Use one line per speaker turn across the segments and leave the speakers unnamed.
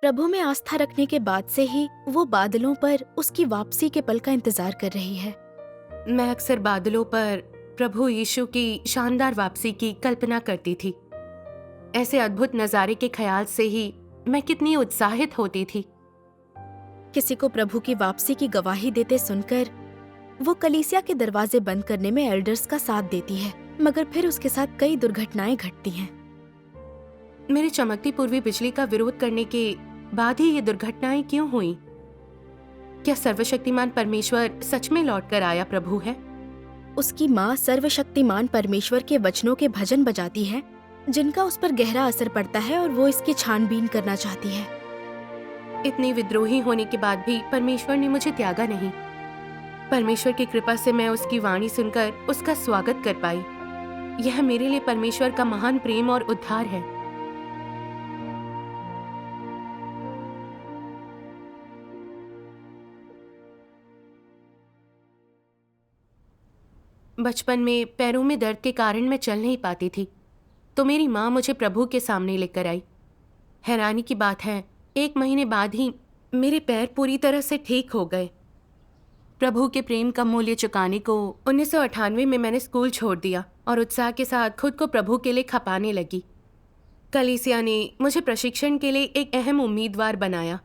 प्रभु में आस्था रखने के बाद से ही वो बादलों पर उसकी वापसी के पल का इंतजार कर रही है।
मैं अक्सर बादलों पर प्रभु यीशु की शानदार वापसी की कल्पना करती थी। ऐसे अद्भुत नजारे के ख्याल से ही मैं कितनी उत्साहित होती थी।
किसी को प्रभु की वापसी की गवाही देते सुनकर वो कलीसिया के दरवाजे बंद करने में एल्डर्स का साथ देती है, मगर फिर उसके साथ कई दुर्घटनाएं घटती हैं।
मेरी चमकती पूर्वी बिजली का विरोध करने के बाद ही ये दुर्घटनाएं क्यों हुई? क्या सर्वशक्तिमान परमेश्वर सच में लौट कर आया प्रभु है?
उसकी माँ सर्वशक्तिमान परमेश्वर के वचनों के भजन बजाती है, जिनका उस पर गहरा असर पड़ता है और वो इसकी छानबीन करना चाहती है।
इतनी विद्रोही होने के बाद भी परमेश्वर ने मुझे त्यागा नहीं। परमेश्वर की कृपा से मैं उसकी वाणी सुनकर उसका स्वागत कर पाई। यह मेरे लिए परमेश्वर का महान प्रेम और उद्धार है। बचपन में पैरों में दर्द के कारण मैं चल नहीं पाती थी, तो मेरी माँ मुझे प्रभु के सामने लेकर आई। हैरानी की बात है, 1 महीने बाद ही मेरे पैर पूरी तरह से ठीक हो गए। प्रभु के प्रेम का मूल्य चुकाने को 1998 में मैंने स्कूल छोड़ दिया और उत्साह के साथ खुद को प्रभु के लिए खपाने लगी। कलीसिया ने मुझे प्रशिक्षण के लिए एक अहम उम्मीदवार बनाया।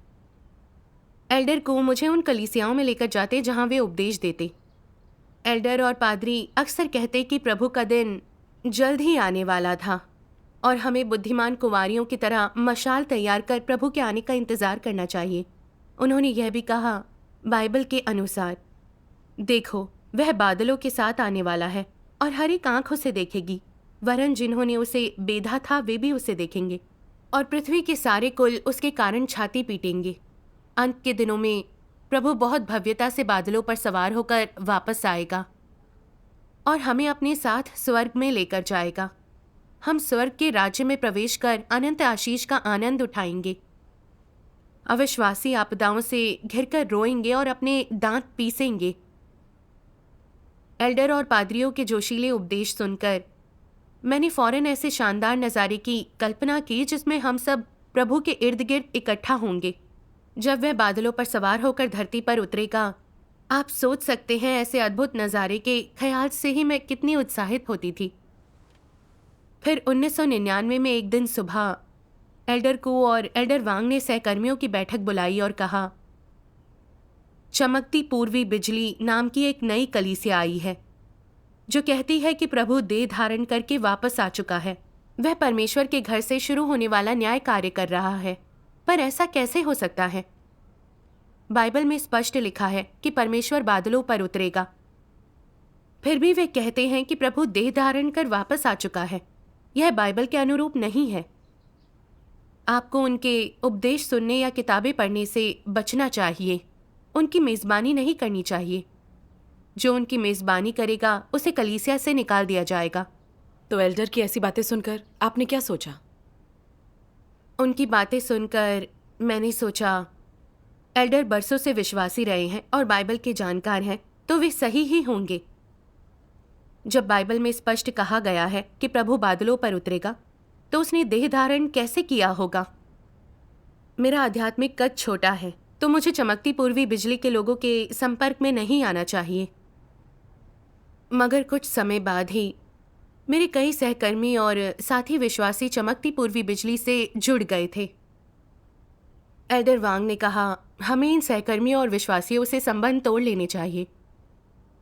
एल्डर को मुझे उन कलीसियाओं में लेकर जाते जहां वे उपदेश देते। एल्डर और पादरी अक्सर कहते कि प्रभु का दिन जल्द ही आने वाला था और हमें बुद्धिमान कुंवारियों की तरह मशाल तैयार कर प्रभु के आने का इंतजार करना चाहिए। उन्होंने यह भी कहा, बाइबल के अनुसार देखो, वह बादलों के साथ आने वाला है और हर एक आंख उसे देखेगी, वरन जिन्होंने उसे बेधा था वे भी उसे देखेंगे और पृथ्वी के सारे कुल उसके कारण छाती पीटेंगे। अंत के दिनों में प्रभु बहुत भव्यता से बादलों पर सवार होकर वापस आएगा और हमें अपने साथ स्वर्ग में लेकर जाएगा। हम स्वर्ग के राज्य में प्रवेश कर अनंत आशीष का आनंद उठाएंगे। अविश्वासी आपदाओं से घिरकर रोएंगे और अपने दांत पीसेंगे। एल्डर और पादरियों के जोशीले उपदेश सुनकर मैंने फौरन ऐसे शानदार नज़ारे की कल्पना की जिसमें हम सब प्रभु के इर्द गिर्द इकट्ठा होंगे जब वह बादलों पर सवार होकर धरती पर उतरेगा। आप सोच सकते हैं ऐसे अद्भुत नज़ारे के ख्याल से ही मैं कितनी उत्साहित होती थी। फिर 1999 में एक दिन सुबह एल्डर कू और एल्डर वांग ने सहकर्मियों की बैठक बुलाई और कहा, चमकती पूर्वी बिजली नाम की एक नई कलीसिया आई है जो कहती है कि प्रभु देह धारण करके वापस आ चुका है। वह परमेश्वर के घर से शुरू होने वाला न्याय कार्य कर रहा है। पर ऐसा कैसे हो सकता है? बाइबल में स्पष्ट लिखा है कि परमेश्वर बादलों पर उतरेगा। फिर भी वे कहते हैं कि प्रभु देह धारण कर वापस आ चुका है। यह बाइबल के अनुरूप नहीं है। आपको उनके उपदेश सुनने या किताबें पढ़ने से बचना चाहिए। उनकी मेज़बानी नहीं करनी चाहिए। जो उनकी मेज़बानी करेगा उसे कलीसिया से निकाल दिया जाएगा।
तो एल्डर की ऐसी बातें सुनकर आपने क्या सोचा?
उनकी बातें सुनकर मैंने सोचा, एल्डर बरसों से विश्वासी रहे हैं और बाइबल के जानकार हैं, तो वे सही ही होंगे। जब बाइबल में स्पष्ट कहा गया है कि प्रभु बादलों पर उतरेगा, तो उसने देह धारण कैसे किया होगा? मेरा आध्यात्मिक कद छोटा है, तो मुझे चमकती पूर्वी बिजली के लोगों के संपर्क में नहीं आना चाहिए। मगर कुछ समय बाद ही मेरे कई सहकर्मी और साथी विश्वासी चमकती पूर्वी बिजली से जुड़ गए थे। एल्डर वांग ने कहा, हमें इन सहकर्मियों और विश्वासियों से संबंध तोड़ लेने चाहिए।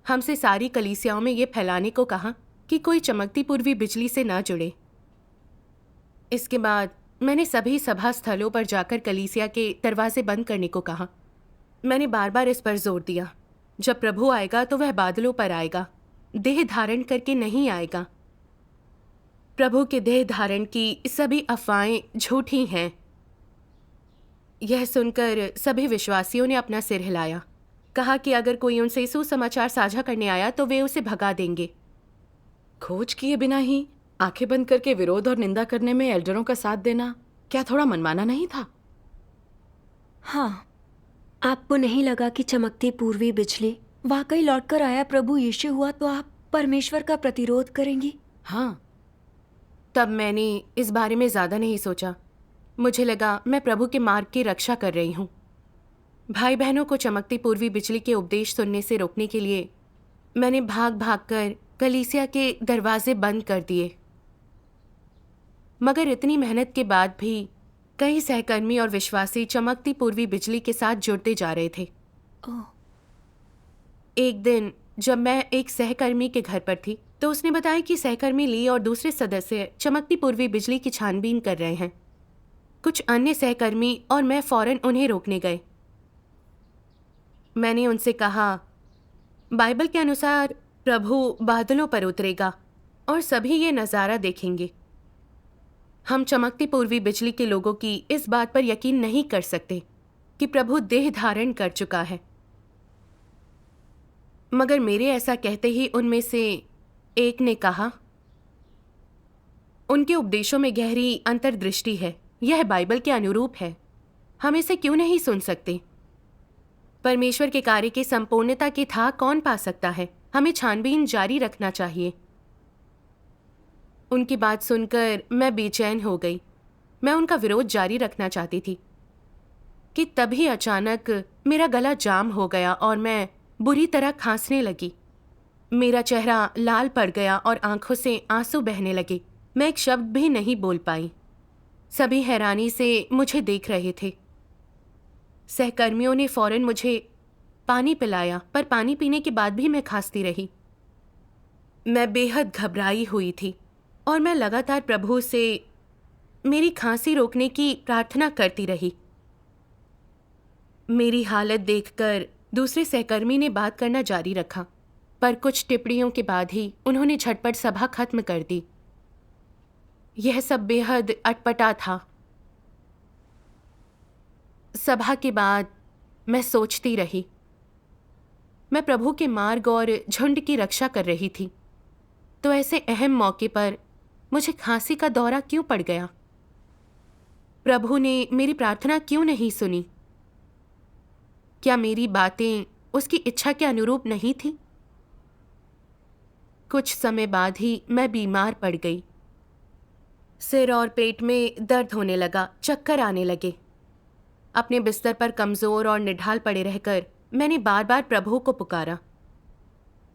हमसे सारी कलीसियाओं में ये फैलाने को कहा कि कोई चमकती पूर्वी बिजली से ना जुड़े। इसके बाद मैंने सभी सभा स्थलों पर जाकर कलीसिया के दरवाजे बंद करने को कहा। मैंने बार बार इस पर जोर दिया, जब प्रभु आएगा तो वह बादलों पर आएगा, देह धारण करके नहीं आएगा। प्रभु के देह धारण की सभी अफवाहें झूठी हैं। यह सुनकर सभी विश्वासियों ने अपना सिर हिलाया, कहा कि अगर कोई उनसे सुसमाचार साझा करने आया तो वे उसे भगा देंगे।
खोज किए बिना ही आंखें बंद करके विरोध और निंदा करने में एल्डरों का साथ देना क्या थोड़ा मनमाना नहीं था?
हाँ, आपको नहीं लगा कि चमकती पूर्वी बिजली वाकई लौटकर आया प्रभु यीशु हुआ तो आप परमेश्वर का प्रतिरोध करेंगी?
हाँ,
तब मैंने इस बारे में ज्यादा नहीं सोचा। मुझे लगा मैं प्रभु के मार्ग की रक्षा कर रही हूँ। भाई बहनों को चमकती पूर्वी बिजली के उपदेश सुनने से रोकने के लिए मैंने भाग भाग कर कलीसिया के दरवाजे बंद कर दिए। मगर इतनी मेहनत के बाद भी कई सहकर्मी और विश्वासी चमकती पूर्वी बिजली के साथ जुड़ते जा रहे थे।
ओह,
एक दिन जब मैं एक सहकर्मी के घर पर थी तो उसने बताया कि सहकर्मी ली और दूसरे सदस्य चमकती पूर्वी बिजली की छानबीन कर रहे हैं। कुछ अन्य सहकर्मी और मैं फौरन उन्हें रोकने गए। मैंने उनसे कहा, बाइबल के अनुसार प्रभु बादलों पर उतरेगा और सभी ये नज़ारा देखेंगे। हम चमकती पूर्वी बिजली के लोगों की इस बात पर यकीन नहीं कर सकते कि प्रभु देह धारण कर चुका है। मगर मेरे ऐसा कहते ही उनमें से एक ने कहा, उनके उपदेशों में गहरी अंतर्दृष्टि है, यह बाइबल के अनुरूप है, हम इसे क्यों नहीं सुन सकते? परमेश्वर के कार्य की संपूर्णता की था कौन पा सकता है? हमें छानबीन जारी रखना चाहिए। उनकी बात सुनकर मैं बेचैन हो गई। मैं उनका विरोध जारी रखना चाहती थी कि तभी अचानक मेरा गला जाम हो गया और मैं बुरी तरह खांसने लगी। मेरा चेहरा लाल पड़ गया और आंखों से आंसू बहने लगे। मैं एक शब्द भी नहीं बोल पाई। सभी हैरानी से मुझे देख रहे थे। सहकर्मियों ने फौरन मुझे पानी पिलाया, पर पानी पीने के बाद भी मैं खांसती रही। मैं बेहद घबराई हुई थी और मैं लगातार प्रभु से मेरी खांसी रोकने की प्रार्थना करती रही। मेरी हालत देखकर दूसरे सहकर्मी ने बात करना जारी रखा, पर कुछ टिप्पणियों के बाद ही उन्होंने झटपट सभा खत्म कर दी। यह सब बेहद अटपटा था। सभा के बाद मैं सोचती रही। मैं प्रभु के मार्ग और झुंड की रक्षा कर रही थी, तो ऐसे अहम मौके पर मुझे खांसी का दौरा क्यों पड़ गया? प्रभु ने मेरी प्रार्थना क्यों नहीं सुनी? क्या मेरी बातें उसकी इच्छा के अनुरूप नहीं थी? कुछ समय बाद ही मैं बीमार पड़ गई। सिर और पेट में दर्द होने लगा, चक्कर आने लगे। अपने बिस्तर पर कमजोर और निढाल पड़े रहकर मैंने बार बार प्रभु को पुकारा,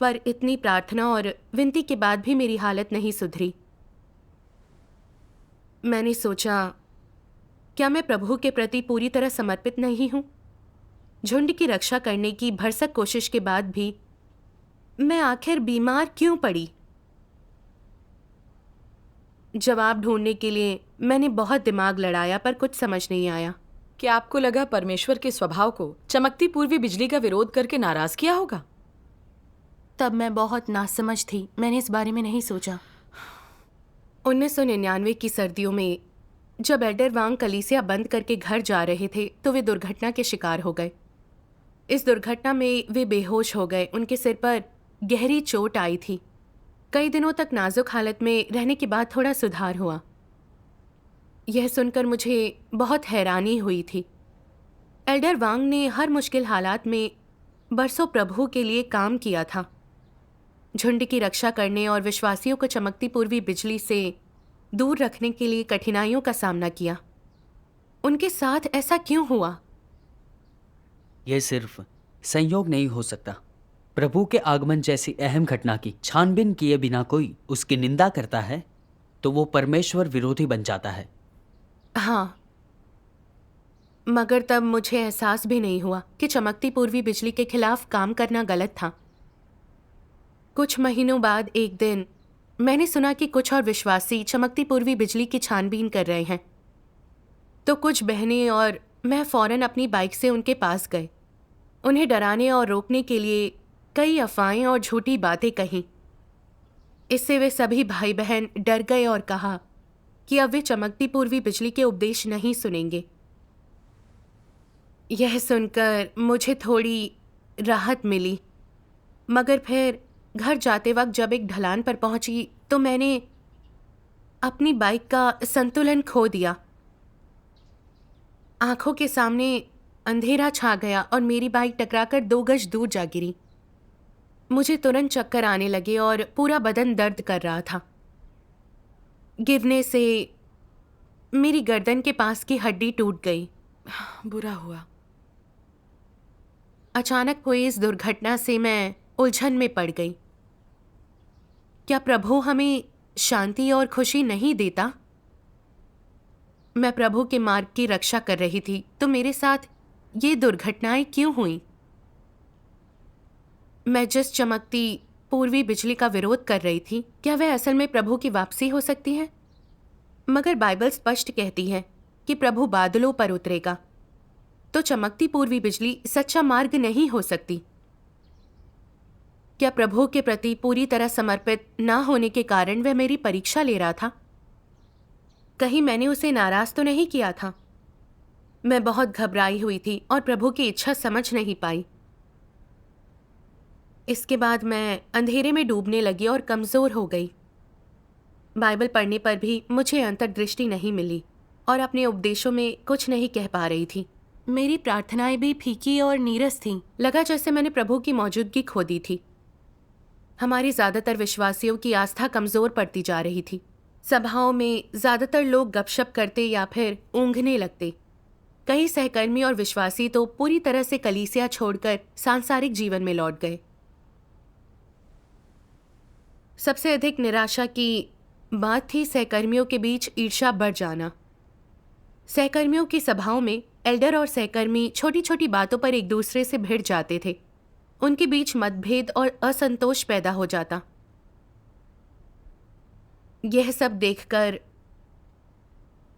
पर इतनी प्रार्थना और विनती के बाद भी मेरी हालत नहीं सुधरी। मैंने सोचा, क्या मैं प्रभु के प्रति पूरी तरह समर्पित नहीं हूं? झुंड की रक्षा करने की भरसक कोशिश के बाद भी मैं आखिर बीमार क्यों पड़ी? जवाब ढूंढने के लिए मैंने बहुत दिमाग लड़ाया, पर कुछ समझ नहीं आया।
क्या आपको लगा परमेश्वर के स्वभाव को चमकती पूर्वी बिजली का विरोध करके नाराज किया होगा?
तब मैं बहुत नासमझ थी, मैंने इस बारे में नहीं सोचा। 1999 की सर्दियों में जब एल्डर वांग कलीसिया बंद करके घर जा रहे थे तो वे दुर्घटना के शिकार हो गए। इस दुर्घटना में वे बेहोश हो गए। उनके सिर पर गहरी चोट आई थी। कई दिनों तक नाजुक हालत में रहने के बाद थोड़ा सुधार हुआ। यह सुनकर मुझे बहुत हैरानी हुई थी। एल्डर वांग ने हर मुश्किल हालात में बरसों प्रभु के लिए काम किया था, झुंड की रक्षा करने और विश्वासियों को चमकती पूर्वी बिजली से दूर रखने के लिए कठिनाइयों का सामना किया। उनके साथ ऐसा क्यों हुआ?
यह सिर्फ संयोग नहीं हो सकता। प्रभु के आगमन जैसी अहम घटना की छानबीन किए बिना कोई उसकी निंदा करता है तो वो परमेश्वर विरोधी बन जाता है।
हाँ, मगर तब मुझे एहसास भी नहीं हुआ कि चमकती पूर्वी बिजली के खिलाफ काम करना गलत था। कुछ महीनों बाद एक दिन मैंने सुना कि कुछ और विश्वासी चमकती पूर्वी बिजली की छानबीन कर रहे हैं, तो कुछ बहनें और मैं फौरन अपनी बाइक से उनके पास गए। उन्हें डराने और रोकने के लिए कई अफवाहें और झूठी बातें कहीं। इससे वे सभी भाई बहन डर गए और कहा कि अब वे चमकती पूर्वी बिजली के उपदेश नहीं सुनेंगे। यह सुनकर मुझे थोड़ी राहत मिली, मगर फिर घर जाते वक्त जब एक ढलान पर पहुंची तो मैंने अपनी बाइक का संतुलन खो दिया। आंखों के सामने अंधेरा छा गया और मेरी बाइक टकराकर 2 गज दूर जा गिरी। मुझे तुरंत चक्कर आने लगे और पूरा बदन दर्द कर रहा था। गिरने से मेरी गर्दन के पास की हड्डी टूट गई।
बुरा हुआ।
अचानक हुई इस दुर्घटना से मैं उलझन में पड़ गई। क्या प्रभु हमें शांति और खुशी नहीं देता? मैं प्रभु के मार्ग की रक्षा कर रही थी, तो मेरे साथ ये दुर्घटनाएं क्यों हुई? मैं जिस चमकती पूर्वी बिजली का विरोध कर रही थी, क्या वह असल में प्रभु की वापसी हो सकती है? मगर बाइबल स्पष्ट कहती है कि प्रभु बादलों पर उतरेगा, तो चमकती पूर्वी बिजली सच्चा मार्ग नहीं हो सकती। क्या प्रभु के प्रति पूरी तरह समर्पित ना होने के कारण वह मेरी परीक्षा ले रहा था? कहीं मैंने उसे नाराज तो नहीं किया था? मैं बहुत घबराई हुई थी और प्रभु की इच्छा समझ नहीं पाई। इसके बाद मैं अंधेरे में डूबने लगी और कमज़ोर हो गई। बाइबल पढ़ने पर भी मुझे अंतर्दृष्टि नहीं मिली और अपने उपदेशों में कुछ नहीं कह पा रही थी। मेरी प्रार्थनाएं भी फीकी और नीरस थीं। लगा जैसे मैंने प्रभु की मौजूदगी खो दी थी। हमारी ज़्यादातर विश्वासियों की आस्था कमज़ोर पड़ती जा रही थी। सभाओं में ज़्यादातर लोग गपशप करते या फिर ऊँघने लगते। कई सहकर्मी और विश्वासी तो पूरी तरह से कलीसिया छोड़कर सांसारिक जीवन में लौट गए। सबसे अधिक निराशा की बात थी सहकर्मियों के बीच ईर्ष्या बढ़ जाना। सहकर्मियों की सभाओं में एल्डर और सहकर्मी छोटी छोटी बातों पर एक दूसरे से भिड़ जाते थे। उनके बीच मतभेद और असंतोष पैदा हो जाता। यह सब देखकर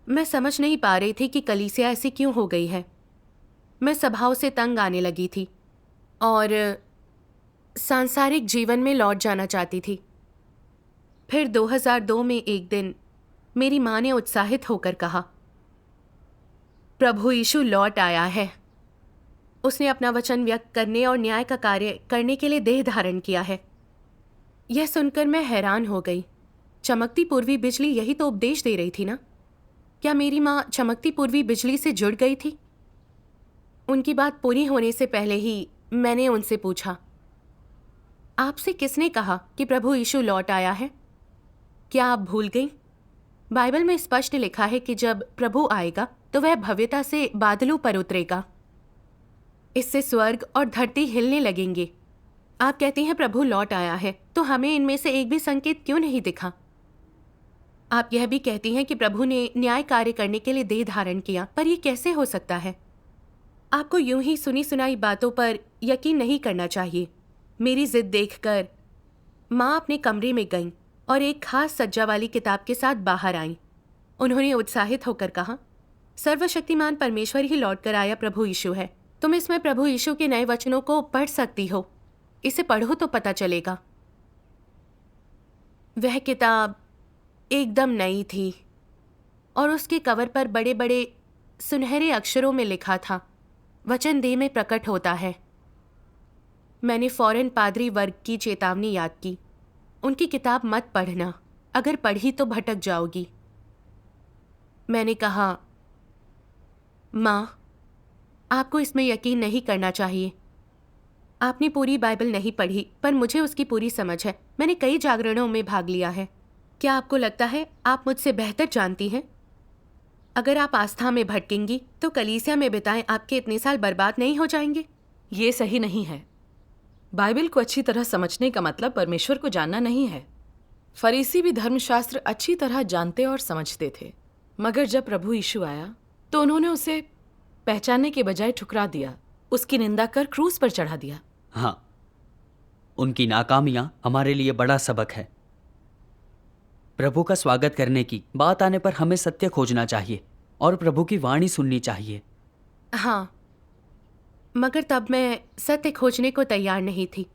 मैं समझ नहीं पा रही थी कि कलीसिया ऐसी क्यों हो गई है। मैं सभाओं से तंग आने लगी थी और सांसारिक जीवन में लौट जाना चाहती थी। फिर 2002 में एक दिन मेरी माँ ने उत्साहित होकर कहा, प्रभु यीशु लौट आया है। उसने अपना वचन व्यक्त करने और न्याय का कार्य करने के लिए देह धारण किया है। यह सुनकर मैं हैरान हो गई। चमकती पूर्वी बिजली यही तो उपदेश दे रही थी ना? क्या मेरी माँ चमकती पूर्वी बिजली से जुड़ गई थी? उनकी बात पूरी होने से पहले ही मैंने उनसे पूछा, आपसे किसने कहा कि प्रभु यीशु लौट आया है? क्या आप भूल गई? बाइबल में स्पष्ट लिखा है कि जब प्रभु आएगा तो वह भव्यता से बादलों पर उतरेगा। इससे स्वर्ग और धरती हिलने लगेंगे। आप कहती हैं प्रभु लौट आया है, तो हमें इनमें से एक भी संकेत क्यों नहीं दिखा? आप यह भी कहती हैं कि प्रभु ने न्याय कार्य करने के लिए देह धारण किया, पर यह कैसे हो सकता है? आपको यूं ही सुनी सुनाई बातों पर यकीन नहीं करना चाहिए। मेरी जिद देखकर माँ अपने कमरे में गईं और एक खास सज्जा वाली किताब के साथ बाहर आईं। उन्होंने उत्साहित होकर कहा, सर्वशक्तिमान परमेश्वर ही लौट कर आया प्रभु यीशु है। तुम इसमें प्रभु यीशु के नए वचनों को पढ़ सकती हो। इसे पढ़ो तो पता चलेगा। वह किताब एकदम नई थी और उसके कवर पर बड़े बड़े सुनहरे अक्षरों में लिखा था, वचन देह में प्रकट होता है। मैंने फौरन पादरी वर्ग की चेतावनी याद की, उनकी किताब मत पढ़ना, अगर पढ़ी तो भटक जाओगी। मैंने कहा, माँ, आपको इसमें यकीन नहीं करना चाहिए। आपने पूरी बाइबल नहीं पढ़ी, पर मुझे उसकी पूरी समझ है। मैंने कई जागरणों में भाग लिया है। क्या आपको लगता है आप मुझसे बेहतर जानती हैं? अगर आप आस्था में भटकेंगी तो कलीसिया में बिताएं आपके इतने साल बर्बाद नहीं हो जाएंगे?
ये सही नहीं है। बाइबल को अच्छी तरह समझने का मतलब परमेश्वर को जानना नहीं है। फरीसी भी धर्मशास्त्र अच्छी तरह जानते और समझते थे, मगर जब प्रभु यीशु आया तो उन्होंने उसे पहचानने के बजाय ठुकरा दिया, उसकी निंदा कर क्रूस पर चढ़ा दिया।
हाँ, उनकी नाकामियां हमारे लिए बड़ा सबक है। प्रभु का स्वागत करने की बात आने पर हमें सत्य खोजना चाहिए और प्रभु की वाणी सुननी चाहिए।
हाँ, मगर तब मैं सत्य खोजने को तैयार नहीं थी।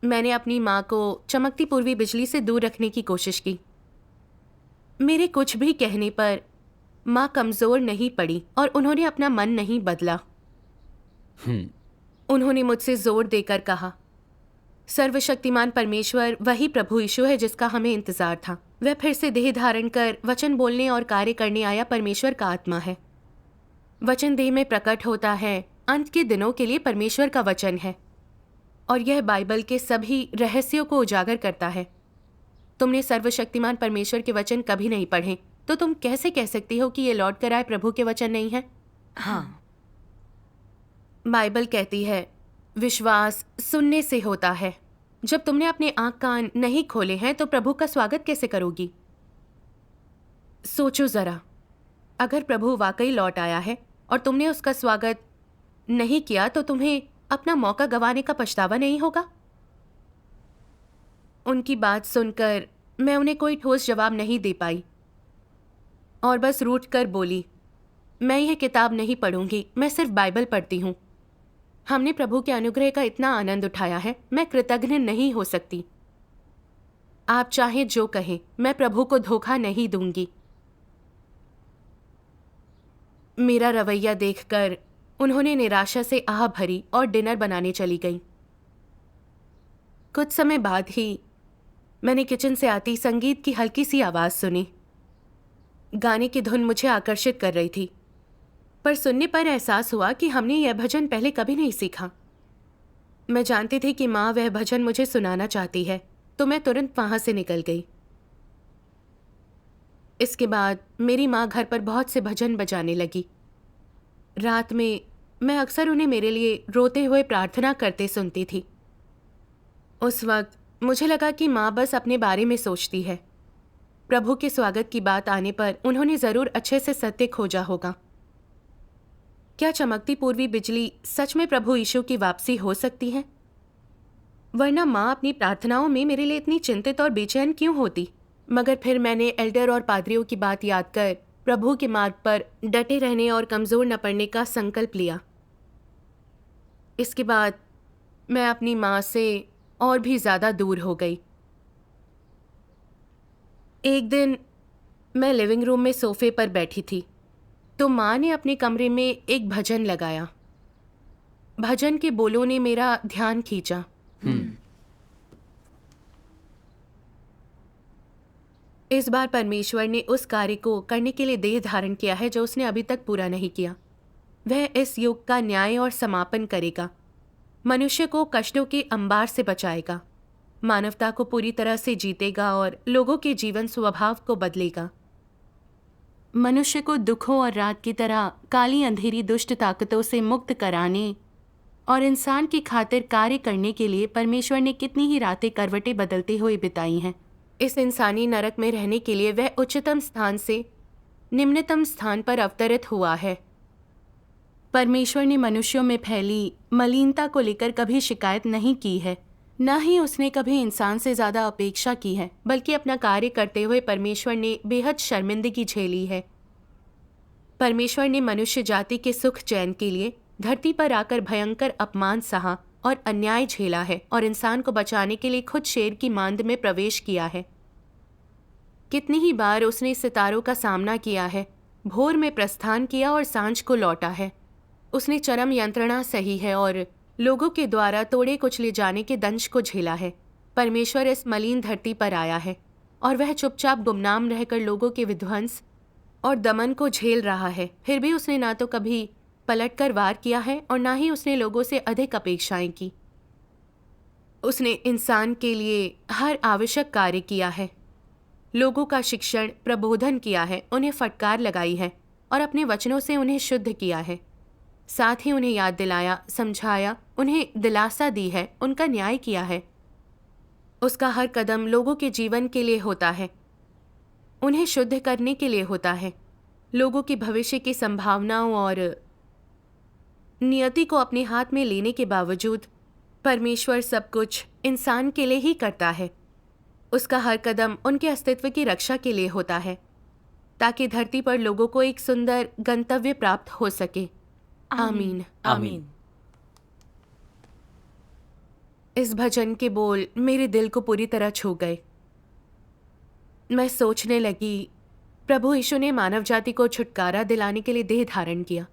मैंने अपनी माँ को चमकती पूर्वी बिजली से दूर रखने की कोशिश की। मेरे कुछ भी कहने पर माँ कमज़ोर नहीं पड़ी और उन्होंने अपना मन नहीं बदला। उन्होंने मुझसे जोर देकर कहा, सर्वशक्तिमान परमेश्वर वही प्रभु यीशु है जिसका हमें इंतजार था। वह फिर से देह धारण कर वचन बोलने और कार्य करने आया परमेश्वर का आत्मा है। वचन देह में प्रकट होता है, अंत के दिनों के लिए परमेश्वर का वचन है और यह बाइबल के सभी रहस्यों को उजागर करता है। तुमने सर्वशक्तिमान परमेश्वर के वचन कभी नहीं पढ़े, तो तुम कैसे कह सकती हो कि ये लौट कर आए प्रभु के वचन नहीं है?
हाँ,
बाइबल कहती है विश्वास सुनने से होता है। जब तुमने अपने आंख कान नहीं खोले हैं तो प्रभु का स्वागत कैसे करोगी? सोचो जरा, अगर प्रभु वाकई लौट आया है और तुमने उसका स्वागत नहीं किया तो तुम्हें अपना मौका गंवाने का पछतावा नहीं होगा? उनकी बात सुनकर मैं उन्हें कोई ठोस जवाब नहीं दे पाई और बस रूठ कर बोली, मैं यह किताब नहीं पढ़ूंगी, मैं सिर्फ बाइबल पढ़ती हूँ। हमने प्रभु के अनुग्रह का इतना आनंद उठाया है, मैं कृतज्ञ नहीं हो सकती। आप चाहे जो कहें, मैं प्रभु को धोखा नहीं दूंगी। मेरा रवैया देखकर उन्होंने निराशा से आह भरी और डिनर बनाने चली गईं। कुछ समय बाद ही मैंने किचन से आती संगीत की हल्की सी आवाज़ सुनी। गाने की धुन मुझे आकर्षित कर रही थी, पर सुनने पर एहसास हुआ कि हमने यह भजन पहले कभी नहीं सीखा। मैं जानती थी कि माँ वह भजन मुझे सुनाना चाहती है, तो मैं तुरंत वहाँ से निकल गई। इसके बाद मेरी माँ घर पर बहुत से भजन बजाने लगी। रात में मैं अक्सर उन्हें मेरे लिए रोते हुए प्रार्थना करते सुनती थी। उस वक्त मुझे लगा कि माँ बस अपने बारे में सोचती है। प्रभु के स्वागत की बात आने पर उन्होंने ज़रूर अच्छे से सत्य खोजा होगा। क्या चमकती पूर्वी बिजली सच में प्रभु यीशु की वापसी हो सकती है? वरना माँ अपनी प्रार्थनाओं में मेरे लिए इतनी चिंतित और बेचैन क्यों होती? मगर फिर मैंने एल्डर और पादरियों की बात याद कर प्रभु के मार्ग पर डटे रहने और कमज़ोर न पड़ने का संकल्प लिया। इसके बाद मैं अपनी माँ से और भी ज़्यादा दूर हो गई। एक दिन मैं लिविंग रूम में सोफे पर बैठी थी तो माँ ने अपने कमरे में एक भजन लगाया। भजन के बोलों ने मेरा ध्यान खींचा। इस बार परमेश्वर ने उस कार्य को करने के लिए देह धारण किया है जो उसने अभी तक पूरा नहीं किया। वह इस युग का न्याय और समापन करेगा, मनुष्य को कष्टों के अंबार से बचाएगा, मानवता को पूरी तरह से जीतेगा और लोगों के जीवन स्वभाव को बदलेगा। मनुष्य को दुखों और रात की तरह काली अंधेरी दुष्ट ताकतों से मुक्त कराने और इंसान की खातिर कार्य करने के लिए परमेश्वर ने कितनी ही रातें करवटें बदलते हुए बिताई हैं। इस इंसानी नरक में रहने के लिए वह उच्चतम स्थान से निम्नतम स्थान पर अवतरित हुआ है। परमेश्वर ने मनुष्यों में फैली मलिनता को लेकर कभी शिकायत नहीं की है, न ही उसने कभी इंसान से ज़्यादा अपेक्षा की है, बल्कि अपना कार्य करते हुए परमेश्वर ने बेहद शर्मिंदगी झेली है। परमेश्वर ने मनुष्य जाति के सुख चैन के लिए धरती पर आकर भयंकर अपमान सहा और अन्याय झेला है और इंसान को बचाने के लिए खुद शेर की मांद में प्रवेश किया है। कितनी ही बार उसने सितारों का सामना किया है, भोर में प्रस्थान किया और सांझ को लौटा है। उसने चरम यंत्रणा सही है और लोगों के द्वारा तोड़े कुचले जाने के दंश को झेला है। परमेश्वर इस मलिन धरती पर आया है और वह चुपचाप गुमनाम रहकर लोगों के विध्वंस और दमन को झेल रहा है। फिर भी उसने ना तो कभी पलटकर वार किया है और ना ही उसने लोगों से अधिक अपेक्षाएं की। उसने इंसान के लिए हर आवश्यक कार्य किया है, लोगों का शिक्षण प्रबोधन किया है, उन्हें फटकार लगाई है और अपने वचनों से उन्हें शुद्ध किया है। साथ ही उन्हें याद दिलाया, समझाया, उन्हें दिलासा दी है, उनका न्याय किया है। उसका हर कदम लोगों के जीवन के लिए होता है, उन्हें शुद्ध करने के लिए होता है। लोगों की भविष्य की संभावनाओं और नियति को अपने हाथ में लेने के बावजूद परमेश्वर सब कुछ इंसान के लिए ही करता है। उसका हर कदम उनके अस्तित्व की रक्षा के लिए होता है, ताकि धरती पर लोगों को एक सुंदर गंतव्य प्राप्त हो सके। आमीन।
आमीन।
इस भजन के बोल मेरे दिल को पूरी तरह छू गए। मैं सोचने लगी, प्रभु यीशु ने मानव जाति को छुटकारा दिलाने के लिए देह धारण किया।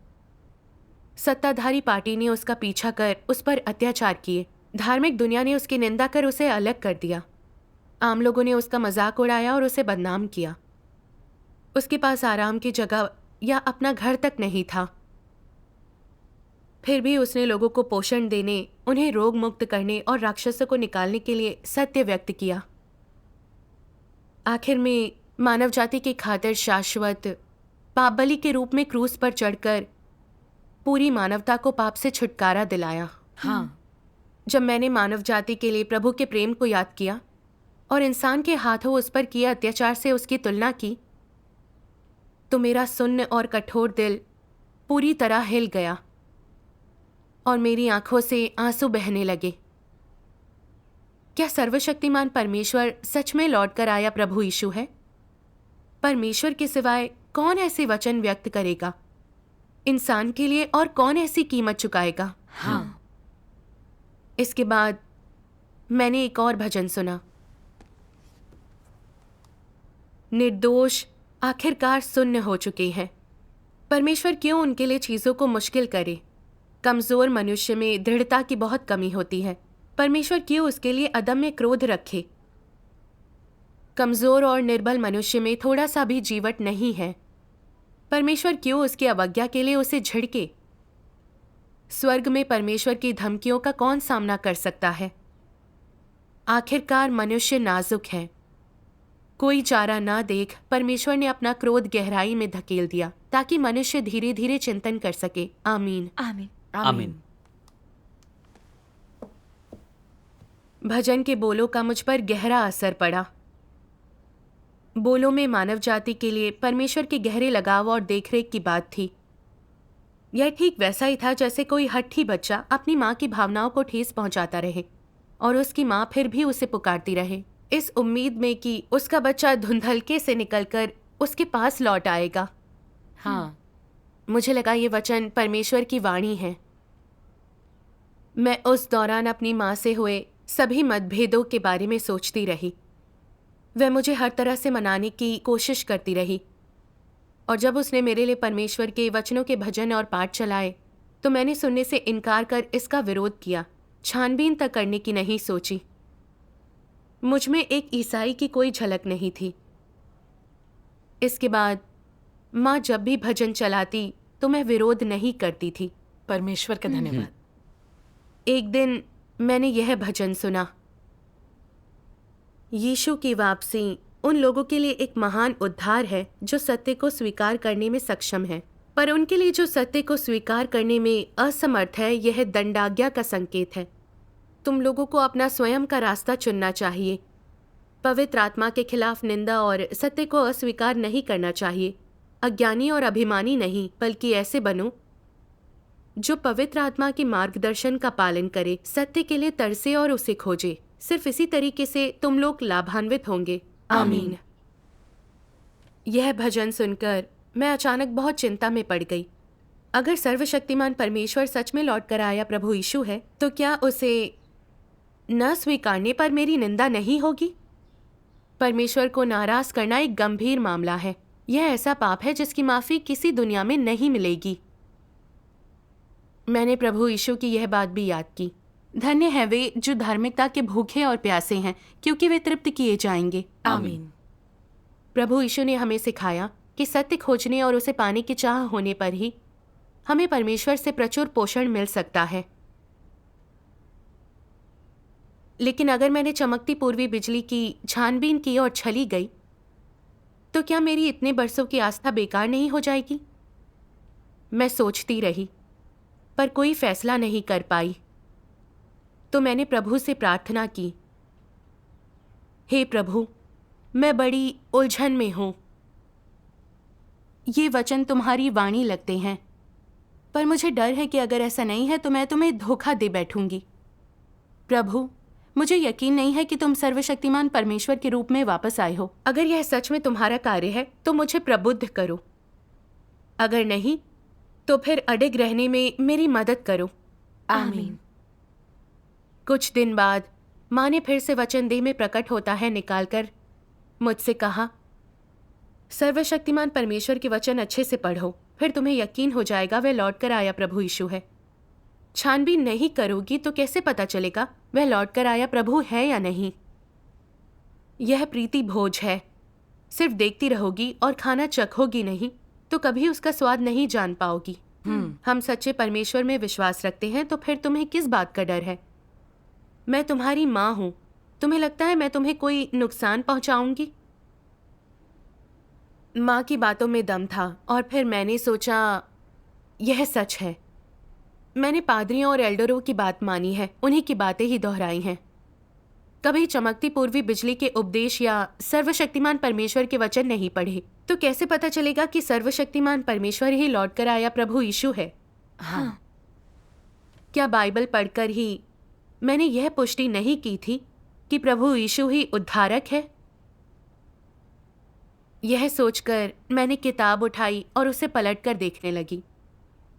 सत्ताधारी पार्टी ने उसका पीछा कर उस पर अत्याचार किए। धार्मिक दुनिया ने उसकी निंदा कर उसे अलग कर दिया। आम लोगों ने उसका मजाक उड़ाया और उसे बदनाम किया। उसके पास आराम की जगह या अपना घर तक नहीं था। फिर भी उसने लोगों को पोषण देने, उन्हें रोग मुक्त करने और राक्षसों को निकालने के लिए सत्य व्यक्त किया। आखिर में मानव जाति की खातिर शाश्वत पाप बलि के रूप में क्रूस पर चढ़कर पूरी मानवता को पाप से छुटकारा दिलाया।
हाँ।
जब मैंने मानव जाति के लिए प्रभु के प्रेम को याद किया और इंसान के हाथों उस पर किए अत्याचार से उसकी तुलना की, तो मेरा सुन्न और कठोर दिल पूरी तरह हिल गया और मेरी आंखों से आंसू बहने लगे। क्या सर्वशक्तिमान परमेश्वर सच में लौट कर आया प्रभु यीशु है? परमेश्वर के सिवाय कौन ऐसे वचन व्यक्त करेगा इंसान के लिए, और कौन ऐसी कीमत चुकाएगा?
हाँ।
इसके बाद मैंने एक और भजन सुना। निर्दोष आखिरकार सुन्न हो चुके हैं। परमेश्वर क्यों उनके लिए चीजों को मुश्किल करे? कमजोर मनुष्य में दृढ़ता की बहुत कमी होती है। परमेश्वर क्यों उसके लिए अदम्य क्रोध रखे? कमजोर और निर्बल मनुष्य में थोड़ा सा भी जीवट नहीं है। परमेश्वर क्यों उसकी अवज्ञा के लिए उसे झिड़के? स्वर्ग में परमेश्वर की धमकियों का कौन सामना कर सकता है? आखिरकार मनुष्य नाजुक है। कोई चारा ना देख परमेश्वर ने अपना क्रोध गहराई में धकेल दिया ताकि मनुष्य धीरे धीरे चिंतन कर सके। आमीन।
आमीन।
आमीन।
भजन के बोलों का मुझ पर गहरा असर पड़ा। बोलों में मानव जाति के लिए परमेश्वर के गहरे लगाव और देखरेख की बात थी। यह ठीक वैसा ही था जैसे कोई हट्ठी बच्चा अपनी माँ की भावनाओं को ठेस पहुंचाता रहे और उसकी माँ फिर भी उसे पुकारती रहे, इस उम्मीद में कि उसका बच्चा धुंधलके से निकलकर उसके पास लौट आएगा।
हाँ।
मुझे लगा ये वचन परमेश्वर की वाणी है। मैं उस दौरान अपनी माँ से हुए सभी मतभेदों के बारे में सोचती रही। वह मुझे हर तरह से मनाने की कोशिश करती रही, और जब उसने मेरे लिए परमेश्वर के वचनों के भजन और पाठ चलाए तो मैंने सुनने से इनकार कर इसका विरोध किया। छानबीन तक करने की नहीं सोची। मुझ में एक ईसाई की कोई झलक नहीं थी। इसके बाद माँ जब भी भजन चलाती तो मैं विरोध नहीं करती थी।
परमेश्वर का धन्यवाद।
एक दिन मैंने यह भजन सुना। यीशु की वापसी उन लोगों के लिए एक महान उद्धार है जो सत्य को स्वीकार करने में सक्षम है, पर उनके लिए जो सत्य को स्वीकार करने में असमर्थ है, यह दंडाज्ञा का संकेत है। तुम लोगों को अपना स्वयं का रास्ता चुनना चाहिए। पवित्र आत्मा के खिलाफ निंदा और सत्य को अस्वीकार नहीं करना चाहिए। अज्ञानी और अभिमानी नहीं, बल्कि ऐसे बनो जो पवित्र आत्मा के मार्गदर्शन का पालन करे, सत्य के लिए तरसे और उसे खोजे। सिर्फ इसी तरीके से तुम लोग लाभान्वित होंगे। आमीन। यह भजन सुनकर मैं अचानक बहुत चिंता में पड़ गई। अगर सर्वशक्तिमान परमेश्वर सच में लौट कर आया प्रभु यीशु है, तो क्या उसे न स्वीकारने पर मेरी निंदा नहीं होगी? परमेश्वर को नाराज करना एक गंभीर मामला है। यह ऐसा पाप है जिसकी माफी किसी दुनिया में नहीं मिलेगी। मैंने प्रभु यीशु की यह बात भी याद की। धन्य है वे जो धार्मिकता के भूखे और प्यासे हैं, क्योंकि वे तृप्त किए जाएंगे।
आमीन।
प्रभु यीशु ने हमें सिखाया कि सत्य खोजने और उसे पाने की चाह होने पर ही हमें परमेश्वर से प्रचुर पोषण मिल सकता है। लेकिन अगर मैंने चमकती पूर्वी बिजली की छानबीन की और छली गई, तो क्या मेरी इतने बरसों की आस्था बेकार नहीं हो जाएगी? मैं सोचती रही, पर कोई फैसला नहीं कर पाई। तो मैंने प्रभु से प्रार्थना की, हे प्रभु, मैं बड़ी उलझन में हूं। ये वचन तुम्हारी वाणी लगते हैं, पर मुझे डर है कि अगर ऐसा नहीं है तो मैं तुम्हें धोखा दे बैठूंगी। प्रभु, मुझे यकीन नहीं है कि तुम सर्वशक्तिमान परमेश्वर के रूप में वापस आए हो। अगर यह सच में तुम्हारा कार्य है तो मुझे प्रबुद्ध करो। अगर नहीं तो फिर अडिग रहने में मेरी मदद करो।
आमीन।
कुछ दिन बाद माँ ने फिर से वचन देह में प्रकट होता है निकालकर मुझसे कहा, सर्वशक्तिमान परमेश्वर के वचन अच्छे से पढ़ो, फिर तुम्हें यकीन हो जाएगा वह लौट कर आया प्रभु यीशु है। छानबीन नहीं करोगी तो कैसे पता चलेगा वह लौट कर आया प्रभु है या नहीं? यह प्रीति भोज है। सिर्फ देखती रहोगी और खाना चखोगी नहीं तो कभी उसका स्वाद नहीं जान पाओगी। हम सच्चे परमेश्वर में विश्वास रखते हैं, तो फिर तुम्हें किस बात का डर है? मैं तुम्हारी माँ हूं। तुम्हें लगता है मैं तुम्हें कोई नुकसान पहुंचाऊंगी? माँ की बातों में दम था और फिर मैंने सोचा यह सच है। मैंने पादरियों और एल्डरों की बात मानी है, उन्हीं की बातें ही दोहराई हैं। कभी चमकती पूर्वी बिजली के उपदेश या सर्वशक्तिमान परमेश्वर के वचन नहीं पढ़े, तो कैसे पता चलेगा कि सर्वशक्तिमान परमेश्वर ही लौट कर आया प्रभु यीशु है?
हाँ।
क्या बाइबल पढ़कर ही मैंने यह पुष्टि नहीं की थी कि प्रभु यीशु ही उद्धारक है? यह सोचकर मैंने किताब उठाई और उसे पलटकर देखने लगी।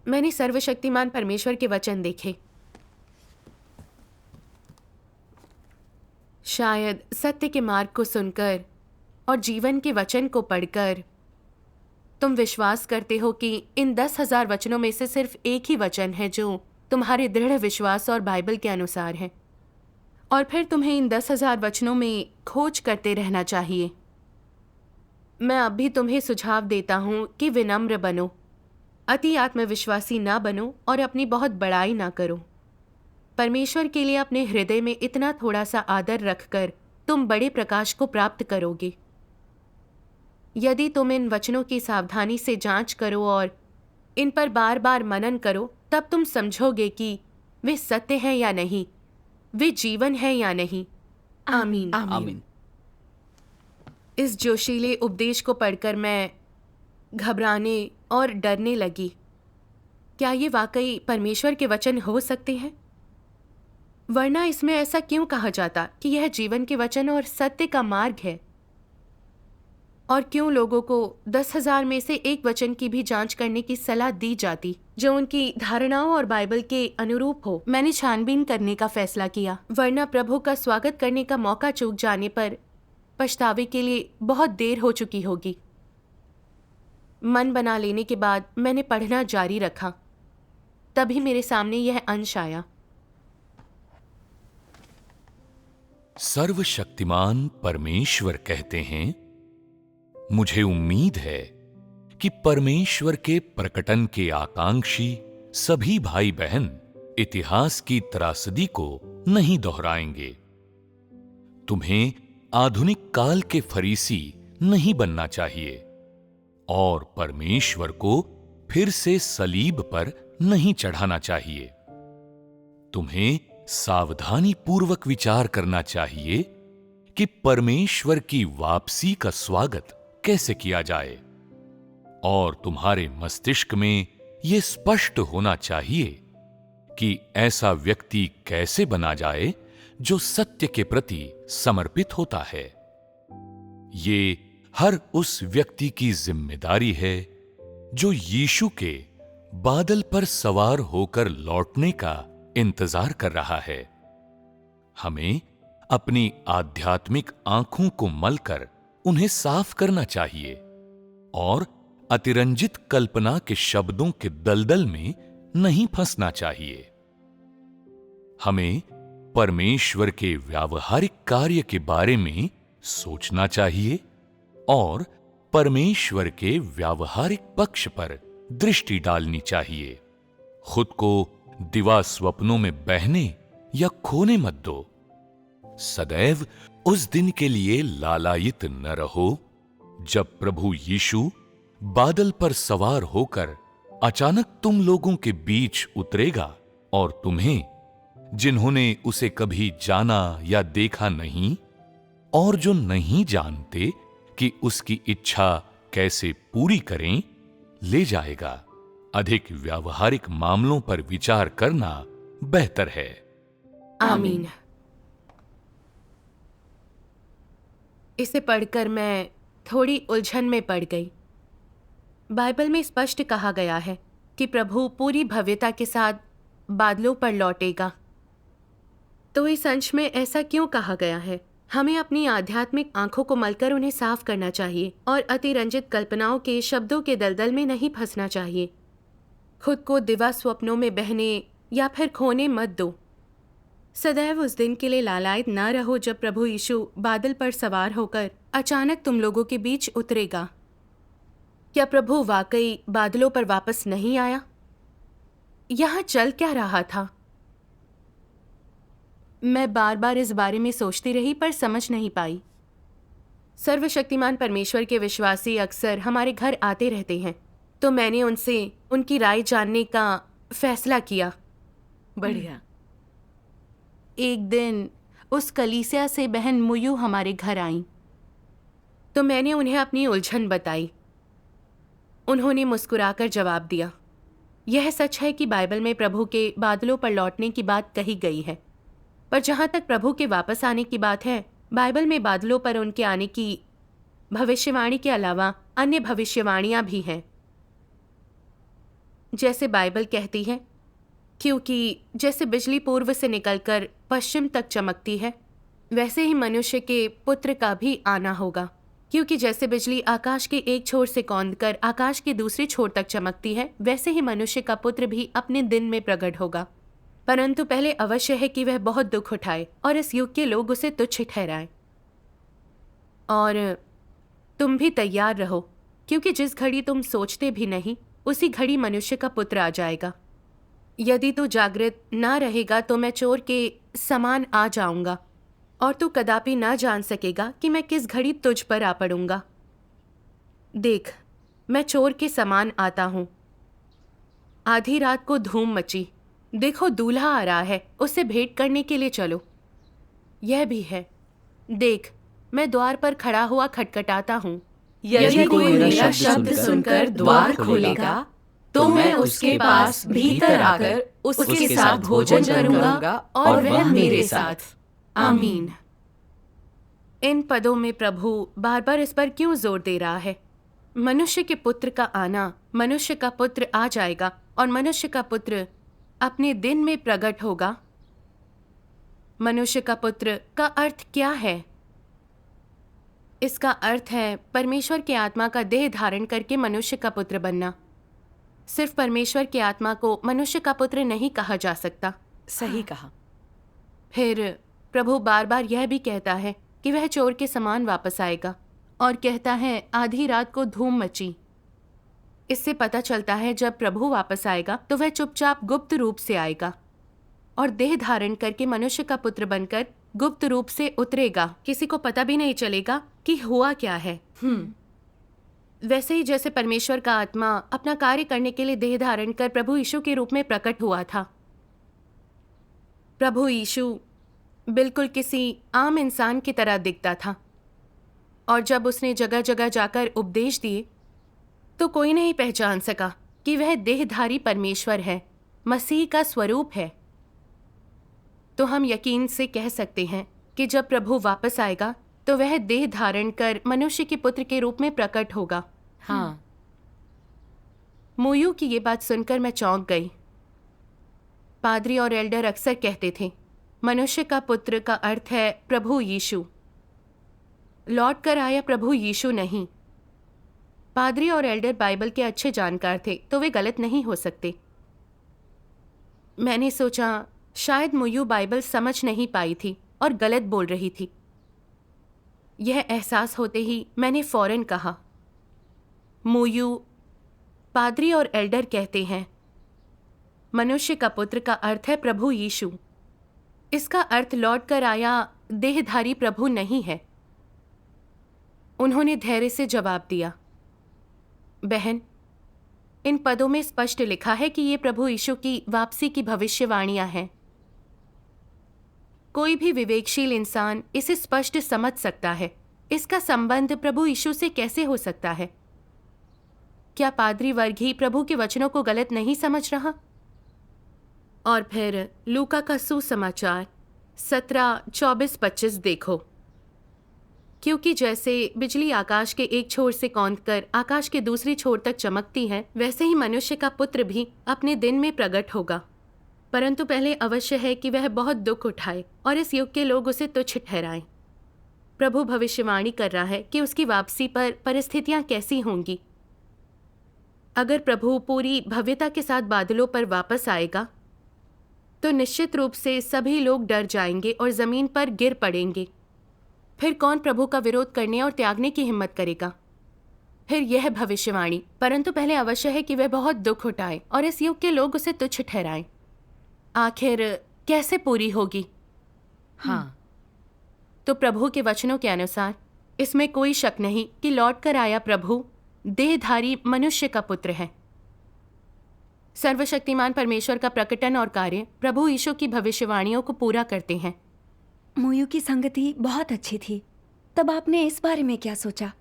मैंने सर्वशक्तिमान परमेश्वर के वचन देखे। शायद सत्य के मार्ग को सुनकर और जीवन के वचन को पढ़कर तुम विश्वास करते हो कि इन 10,000 वचनों में से सिर्फ एक ही वचन है जो तुम्हारे दृढ़ विश्वास और बाइबल के अनुसार है, और फिर तुम्हें इन 10,000 वचनों में खोज करते रहना चाहिए। मैं अब भी तुम्हें सुझाव देता हूं कि विनम्र बनो, अति आत्मविश्वासी ना बनो और अपनी बहुत बड़ाई ना करो। परमेश्वर के लिए अपने हृदय में इतना थोड़ा सा आदर रखकर तुम बड़े प्रकाश को प्राप्त करोगे। यदि तुम इन वचनों की सावधानी से जांच करो और इन पर बार बार मनन करो, तब तुम समझोगे कि वे सत्य हैं या नहीं, वे जीवन है या नहीं। आमीन।
आमीन।
इस जोशीले उपदेश को पढ़कर मैं घबराने और डरने लगी। क्या ये वाकई परमेश्वर के वचन हो सकते हैं? वरना इसमें ऐसा क्यों कहा जाता कि यह जीवन के वचन और सत्य का मार्ग है? और क्यों लोगों को 10,000 में से एक वचन की भी जांच करने की सलाह दी जाती जो उनकी धारणाओं और बाइबल के अनुरूप हो? मैंने छानबीन करने का फैसला किया, वरना प्रभु का स्वागत करने का मौका चूक जाने पर पछतावे के लिए बहुत देर हो चुकी होगी। मन बना लेने के बाद मैंने पढ़ना जारी रखा। तभी मेरे सामने यह अंश आया।
सर्वशक्तिमान परमेश्वर कहते हैं, मुझे उम्मीद है कि परमेश्वर के प्रकटन के आकांक्षी सभी भाई बहन इतिहास की त्रासदी को नहीं दोहराएंगे। तुम्हें आधुनिक काल के फरीसी नहीं बनना चाहिए और परमेश्वर को फिर से सलीब पर नहीं चढ़ाना चाहिए। तुम्हें सावधानी पूर्वक विचार करना चाहिए कि परमेश्वर की वापसी का स्वागत कैसे किया जाए, और तुम्हारे मस्तिष्क में यह स्पष्ट होना चाहिए कि ऐसा व्यक्ति कैसे बना जाए जो सत्य के प्रति समर्पित होता है। ये हर उस व्यक्ति की जिम्मेदारी है जो यीशु के बादल पर सवार होकर लौटने का इंतजार कर रहा है। हमें अपनी आध्यात्मिक आंखों को मलकर उन्हें साफ करना चाहिए और अतिरंजित कल्पना के शब्दों के दलदल में नहीं फंसना चाहिए। हमें परमेश्वर के व्यावहारिक कार्य के बारे में सोचना चाहिए और परमेश्वर के व्यावहारिक पक्ष पर दृष्टि डालनी चाहिए। खुद को दिवा स्वप्नों में बहने या खोने मत दो। सदैव उस दिन के लिए लालायित न रहो जब प्रभु यीशु बादल पर सवार होकर अचानक तुम लोगों के बीच उतरेगा और तुम्हें, जिन्होंने उसे कभी जाना या देखा नहीं और जो नहीं जानते कि उसकी इच्छा कैसे पूरी करें, ले जाएगा। अधिक व्यावहारिक मामलों पर विचार करना बेहतर है।
आमीन। इसे पढ़कर मैं थोड़ी उलझन में पड़ गई। बाइबल में स्पष्ट कहा गया है कि प्रभु पूरी भव्यता के साथ बादलों पर लौटेगा। तो इस अंश में ऐसा क्यों कहा गया है? हमें अपनी आध्यात्मिक आंखों को मलकर उन्हें साफ करना चाहिए और अतिरंजित कल्पनाओं के शब्दों के दलदल में नहीं फंसना चाहिए। खुद को दिवा स्वप्नों में बहने या फिर खोने मत दो। सदैव उस दिन के लिए लालायित न रहो जब प्रभु यीशु बादल पर सवार होकर अचानक तुम लोगों के बीच उतरेगा। क्या प्रभु वाकई बादलों पर वापस नहीं आया? यहाँ चल क्या रहा था? मैं बार बार इस बारे में सोचती रही पर समझ नहीं पाई। सर्वशक्तिमान परमेश्वर के विश्वासी अक्सर हमारे घर आते रहते हैं, तो मैंने उनसे उनकी राय जानने का फैसला किया।
बढ़िया।
एक दिन उस कलीसिया से बहन मुयू हमारे घर आईं, तो मैंने उन्हें अपनी उलझन बताई। उन्होंने मुस्कुराकर जवाब दिया, यह सच है कि बाइबल में प्रभु के बादलों पर लौटने की बात कही गई है, पर जहाँ तक प्रभु के वापस आने की बात है, बाइबल में बादलों पर उनके आने की भविष्यवाणी के अलावा अन्य भविष्यवाणियाँ भी हैं। जैसे बाइबल कहती है, क्योंकि जैसे बिजली पूर्व से निकलकर पश्चिम तक चमकती है, वैसे ही मनुष्य के पुत्र का भी आना होगा। क्योंकि जैसे बिजली आकाश के एक छोर से कौंधकर आकाश के दूसरे छोर तक चमकती है, वैसे ही मनुष्य का पुत्र भी अपने दिन में प्रकट होगा। परंतु पहले अवश्य है कि वह बहुत दुख उठाए और इस युग के लोग उसे तुच्छ ठहराएं। और तुम भी तैयार रहो, क्योंकि जिस घड़ी तुम सोचते भी नहीं, उसी घड़ी मनुष्य का पुत्र आ जाएगा। यदि तू जागृत ना रहेगा तो मैं चोर के समान आ जाऊंगा, और तू कदापि ना जान सकेगा कि मैं किस घड़ी तुझ पर आ पड़ूंगा। देख, मैं चोर के समान आता हूँ। आधी रात को धूम मची, देखो दूल्हा आ रहा है, उससे भेंट करने के लिए चलो। यह भी है, देख मैं द्वार पर खड़ा हुआ खटखटाता हूँ।
यदि कोई मेरा शब्द सुनकर द्वार खोलेगा तो मैं उसके पास भीतर आकर उसके साथ भोजन करूंगा और वह मेरे साथ।
आमीन। इन पदों में प्रभु बार बार इस पर क्यों जोर दे रहा है? मनुष्य के पुत्र का आना, मनुष्य का पुत्र आ जाएगा और मनुष्य का पुत्र अपने दिन में प्रकट होगा। मनुष्य का पुत्र का अर्थ क्या है? इसका अर्थ है परमेश्वर की आत्मा का देह धारण करके मनुष्य का पुत्र बनना। सिर्फ परमेश्वर की आत्मा को मनुष्य का पुत्र नहीं कहा जा सकता।
सही कहा।
फिर प्रभु बार बार यह भी कहता है कि वह चोर के समान वापस आएगा, और कहता है आधी रात को धूम मची। इससे पता चलता है जब प्रभु वापस आएगा तो वह चुपचाप गुप्त रूप से आएगा और देह धारण करके मनुष्य का पुत्र बनकर गुप्त रूप से उतरेगा। किसी को पता भी नहीं चलेगा कि हुआ क्या है। वैसे ही जैसे परमेश्वर का आत्मा अपना कार्य करने के लिए देह धारण कर प्रभु यीशु के रूप में प्रकट हुआ था। प्रभु यीशु बिल्कुल किसी आम इंसान की तरह दिखता था, और जब उसने जगह जगह जाकर उपदेश दिए तो कोई नहीं पहचान सका कि वह देहधारी परमेश्वर है, मसीह का स्वरूप है। तो हम यकीन से कह सकते हैं कि जब प्रभु वापस आएगा तो वह देह धारण कर मनुष्य के पुत्र के रूप में प्रकट होगा।
हाँ।
मुयू की ये बात सुनकर मैं चौंक गई। पादरी और एल्डर अक्सर कहते थे मनुष्य का पुत्र का अर्थ है प्रभु यीशु, लौट कर आया प्रभु यीशु नहीं। पादरी और एल्डर बाइबल के अच्छे जानकार थे, तो वे गलत नहीं हो सकते। मैंने सोचा शायद मुयू बाइबल समझ नहीं पाई थी और गलत बोल रही थी। यह एहसास होते ही मैंने फौरन कहा, मुयू, पादरी और एल्डर कहते हैं मनुष्य का पुत्र का अर्थ है प्रभु यीशु। इसका अर्थ लौट कर आया देहधारी प्रभु नहीं है। उन्होंने धैर्य से जवाब दिया, बहन, इन पदों में स्पष्ट लिखा है कि ये प्रभु यीशु की वापसी की भविष्यवाणियां हैं। कोई भी विवेकशील इंसान इसे स्पष्ट समझ सकता है। इसका संबंध प्रभु यीशु से कैसे हो सकता है? क्या पादरी वर्ग ही प्रभु के वचनों को गलत नहीं समझ रहा? और फिर लूका का सुसमाचार 17:24-25 देखो। क्योंकि जैसे बिजली आकाश के एक छोर से कौंधकर आकाश के दूसरी छोर तक चमकती है, वैसे ही मनुष्य का पुत्र भी अपने दिन में प्रकट होगा। परंतु पहले अवश्य है कि वह बहुत दुख उठाए और इस युग के लोग उसे तुच्छ ठहराएं। प्रभु भविष्यवाणी कर रहा है कि उसकी वापसी पर परिस्थितियां कैसी होंगी। अगर प्रभु पूरी भव्यता के साथ बादलों पर वापस आएगा तो निश्चित रूप से सभी लोग डर जाएंगे और जमीन पर गिर पड़ेंगे। फिर कौन प्रभु का विरोध करने और त्यागने की हिम्मत करेगा? फिर यह भविष्यवाणी, परंतु पहले अवश्य है कि वह बहुत दुख उठाए और इस युग के लोग उसे तुच्छ ठहराएं, आखिर कैसे पूरी होगी?
हाँ।
तो प्रभु के वचनों के अनुसार इसमें कोई शक नहीं कि लौट कर आया प्रभु देहधारी मनुष्य का पुत्र है। सर्वशक्तिमान परमेश्वर का प्रकटन और कार्य प्रभु यीशु की भविष्यवाणियों को पूरा करते हैं।
मोयू की संगति बहुत अच्छी थी। तब आपने इस बारे में क्या सोचा?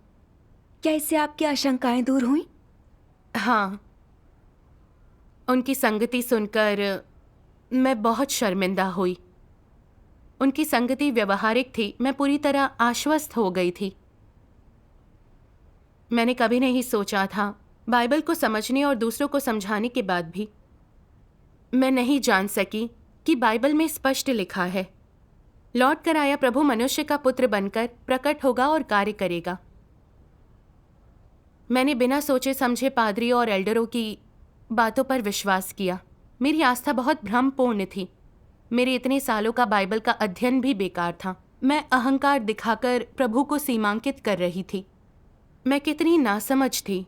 क्या इससे आपकी आशंकाएं दूर हुई?
हाँ, उनकी संगति सुनकर मैं बहुत शर्मिंदा हुई। उनकी संगति व्यवहारिक थी। मैं पूरी तरह आश्वस्त हो गई थी। मैंने कभी नहीं सोचा था, बाइबल को समझने और दूसरों को समझाने के बाद भी मैं नहीं जान सकी कि बाइबल में स्पष्ट लिखा है, लौट कर आया प्रभु मनुष्य का पुत्र बनकर प्रकट होगा और कार्य करेगा। मैंने बिना सोचे समझे पादरी और एल्डरों की बातों पर विश्वास किया। मेरी आस्था बहुत भ्रमपूर्ण थी। मेरे इतने सालों का बाइबल का अध्ययन भी बेकार था। मैं अहंकार दिखाकर प्रभु को सीमांकित कर रही थी। मैं कितनी नासमझ थी।